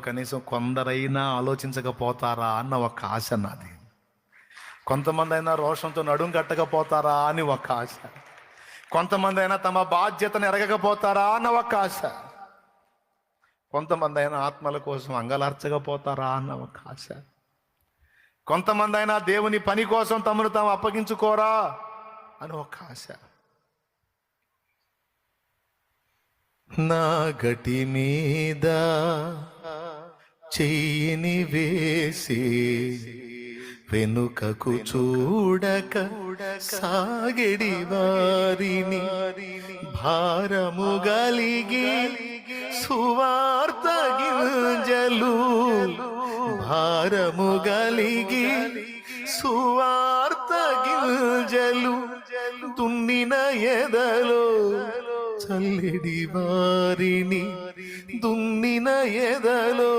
కనీసం కొందరైనా ఆలోచించకపోతారా అన్న ఒక ఆశ నాది. కొంతమంది అయినా రోషంతో నడుం కట్టకపోతారా అని ఒక ఆశ. కొంతమంది అయినా తమ బాధ్యతను ఎరగకపోతారా అన్న ఒక ఆశ. కొంతమంది అయినా ఆత్మల కోసం అంగలార్చకపోతారా అన్న ఒక ఆశ. కొంతమంది అయినా దేవుని పని కోసం తమను తాము అప్పగించుకోరా అని ఒక ఆశ. నా గటి మీద చెయ్యిని వేసి వెనుకకు చూడక సాగెడి వారిని భారము గలిగి సువార్త గింజలు భారము గలిగి సువార్త గింజలు దున్నిన ఎదలో చల్లెడి వారిని దున్నిన ఎదలో